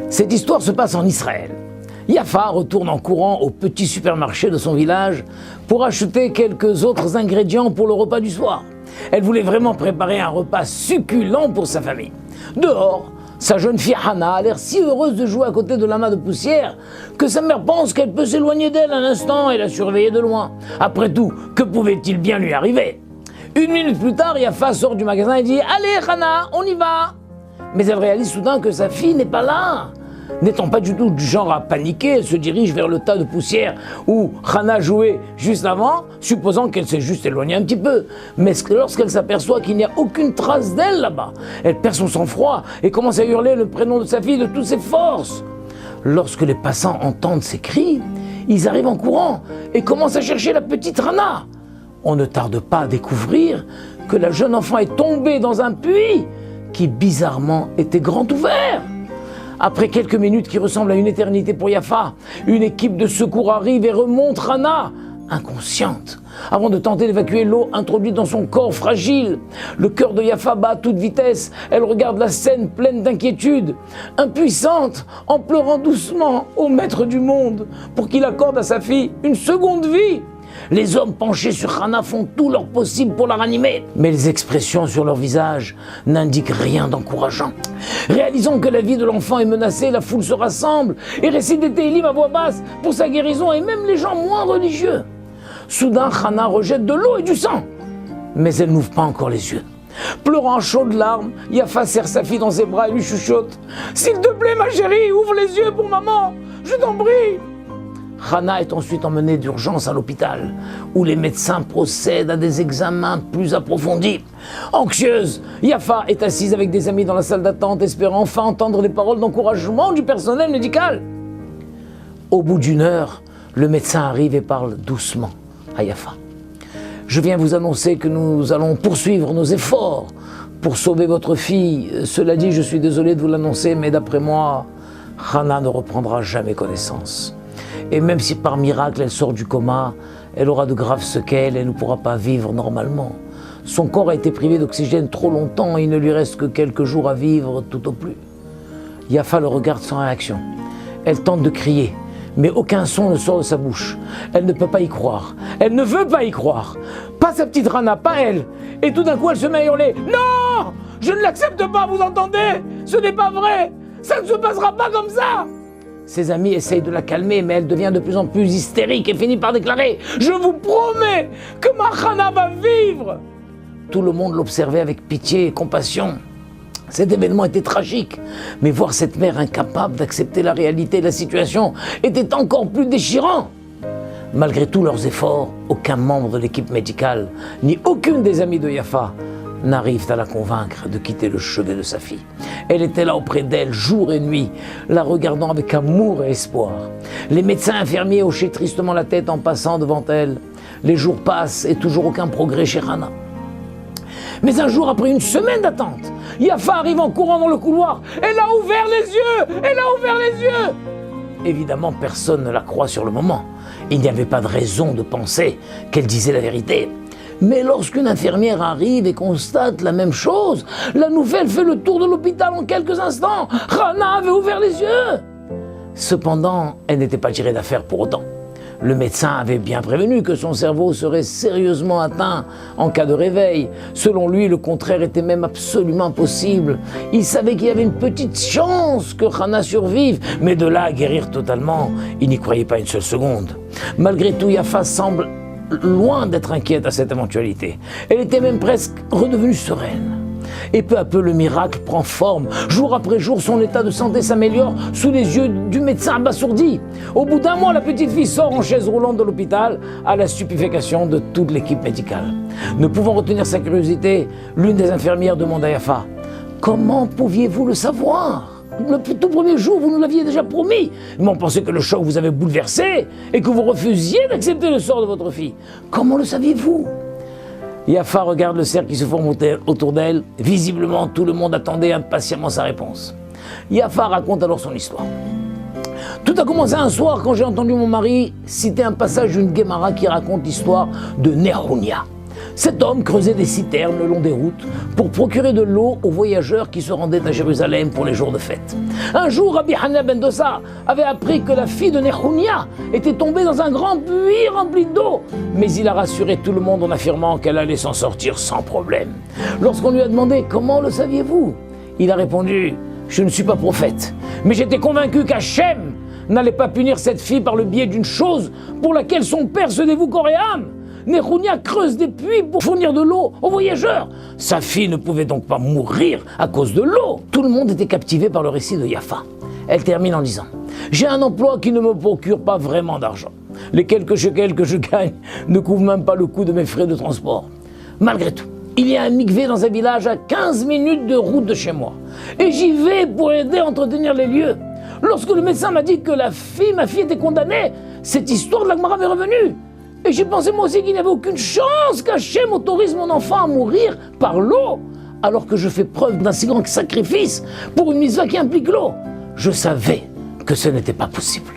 Cette histoire se passe en Israël. Yafa retourne en courant au petit supermarché de son village pour acheter quelques autres ingrédients pour le repas du soir. Elle voulait vraiment préparer un repas succulent pour sa famille. Dehors, sa jeune fille Hana a l'air si heureuse de jouer à côté de l'amas de poussière que sa mère pense qu'elle peut s'éloigner d'elle un instant et la surveiller de loin. Après tout, que pouvait-il bien lui arriver? Une minute plus tard, Yafa sort du magasin et dit « Allez Hana, on y va !» Mais elle réalise soudain que sa fille n'est pas là. N'étant pas du tout du genre à paniquer, elle se dirige vers le tas de poussière où Hana jouait juste avant, supposant qu'elle s'est juste éloignée un petit peu. Mais lorsqu'elle s'aperçoit qu'il n'y a aucune trace d'elle là-bas, elle perd son sang-froid et commence à hurler le prénom de sa fille de toutes ses forces. Lorsque les passants entendent ces cris, ils arrivent en courant et commencent à chercher la petite Hana. On ne tarde pas à découvrir que la jeune enfant est tombée dans un puits qui bizarrement était grand ouvert. Après quelques minutes qui ressemblent à une éternité pour Yafa, une équipe de secours arrive et remonte Hana, inconsciente, avant de tenter d'évacuer l'eau introduite dans son corps fragile. Le cœur de Yafa bat à toute vitesse. Elle regarde la scène pleine d'inquiétude, impuissante, en pleurant doucement au maître du monde pour qu'il accorde à sa fille une seconde vie. Les hommes penchés sur Hana font tout leur possible pour la ranimer, mais les expressions sur leur visage n'indiquent rien d'encourageant. Réalisant que la vie de l'enfant est menacée, la foule se rassemble et récite des télim à voix basse pour sa guérison, et même les gens moins religieux. Soudain, Hana rejette de l'eau et du sang, mais elle n'ouvre pas encore les yeux. Pleurant à chaudes larmes, Yafa serre sa fille dans ses bras et lui chuchote « S'il te plaît, ma chérie, ouvre les yeux pour maman, je t'en prie !» Hana est ensuite emmenée d'urgence à l'hôpital, où les médecins procèdent à des examens plus approfondis. Anxieuse, Yafa est assise avec des amis dans la salle d'attente, espérant enfin entendre les paroles d'encouragement du personnel médical. Au bout d'une heure, le médecin arrive et parle doucement à Yafa. « Je viens vous annoncer que nous allons poursuivre nos efforts pour sauver votre fille. Cela dit, je suis désolé de vous l'annoncer, mais d'après moi, Hana ne reprendra jamais connaissance. Et même si par miracle elle sort du coma, elle aura de graves séquelles et ne pourra pas vivre normalement. Son corps a été privé d'oxygène trop longtemps et il ne lui reste que quelques jours à vivre tout au plus. » Yafa le regarde sans réaction. Elle tente de crier, mais aucun son ne sort de sa bouche. Elle ne peut pas y croire. Elle ne veut pas y croire. Pas sa petite Hana, pas elle. Et tout d'un coup, elle se met à hurler. « Non! Je ne l'accepte pas, vous entendez? Ce n'est pas vrai! Ça ne se passera pas comme ça !» Ses amis essayent de la calmer, mais elle devient de plus en plus hystérique et finit par déclarer « Je vous promets que ma Hana va vivre !» Tout le monde l'observait avec pitié et compassion. Cet événement était tragique, mais voir cette mère incapable d'accepter la réalité de la situation était encore plus déchirant. Malgré tous leurs efforts, aucun membre de l'équipe médicale, ni aucune des amies de Yafa, n'arrivent à la convaincre de quitter le chevet de sa fille. Elle était là auprès d'elle, jour et nuit, la regardant avec amour et espoir. Les médecins infirmiers hochaient tristement la tête en passant devant elle. Les jours passent et toujours aucun progrès chez Hana. Mais un jour, après une semaine d'attente, Yafa arrive en courant dans le couloir. Elle a ouvert les yeux! Elle a ouvert les yeux! Évidemment, personne ne la croit sur le moment. Il n'y avait pas de raison de penser qu'elle disait la vérité. Mais lorsqu'une infirmière arrive et constate la même chose, la nouvelle fait le tour de l'hôpital en quelques instants. Hana avait ouvert les yeux. Cependant, elle n'était pas tirée d'affaire pour autant. Le médecin avait bien prévenu que son cerveau serait sérieusement atteint en cas de réveil. Selon lui, le contraire était même absolument impossible. Il savait qu'il y avait une petite chance que Hana survive, mais de là à guérir totalement, il n'y croyait pas une seule seconde. Malgré tout, Yafa semble loin d'être inquiète à cette éventualité. Elle était même presque redevenue sereine. Et peu à peu, le miracle prend forme. Jour après jour, son état de santé s'améliore sous les yeux du médecin abasourdi. Au bout d'un mois, la petite fille sort en chaise roulante de l'hôpital à la stupéfaction de toute l'équipe médicale. Ne pouvant retenir sa curiosité, l'une des infirmières demande à Yafa « Comment pouviez-vous le savoir ? Le tout premier jour, vous nous l'aviez déjà promis. Mais on pensait que le choc vous avait bouleversé et que vous refusiez d'accepter le sort de votre fille. Comment le saviez-vous » Yafa regarde le cercle qui se forme autour d'elle. Visiblement, tout le monde attendait impatiemment sa réponse. Yafa raconte alors son histoire. Tout a commencé un soir quand j'ai entendu mon mari citer un passage d'une Guémara qui raconte l'histoire de Nehunia. Cet homme creusait des citernes le long des routes pour procurer de l'eau aux voyageurs qui se rendaient à Jérusalem pour les jours de fête. Un jour, Rabbi Hanina ben Dossa avait appris que la fille de Nechounia était tombée dans un grand puits rempli d'eau, mais il a rassuré tout le monde en affirmant qu'elle allait s'en sortir sans problème. Lorsqu'on lui a demandé « Comment le saviez-vous ?», il a répondu « Je ne suis pas prophète, mais j'étais convaincu qu'Hachem n'allait pas punir cette fille par le biais d'une chose pour laquelle son père se dévoue corps et âme. Nechounia creuse des puits pour fournir de l'eau aux voyageurs. Sa fille ne pouvait donc pas mourir à cause de l'eau. » Tout le monde était captivé par le récit de Yafa. Elle termine en disant « J'ai un emploi qui ne me procure pas vraiment d'argent. Les quelques shekels que je gagne ne couvrent même pas le coût de mes frais de transport. Malgré tout, il y a un mikvé dans un village à 15 minutes de route de chez moi. Et j'y vais pour aider à entretenir les lieux. Lorsque le médecin m'a dit que ma fille était condamnée, cette histoire de la Gemara m'est revenue. Et j'ai pensé moi aussi qu'il n'y avait aucune chance qu'Hachem autorise mon enfant à mourir par l'eau, alors que je fais preuve d'un si grand sacrifice pour une mitzvah qui implique l'eau. Je savais que ce n'était pas possible.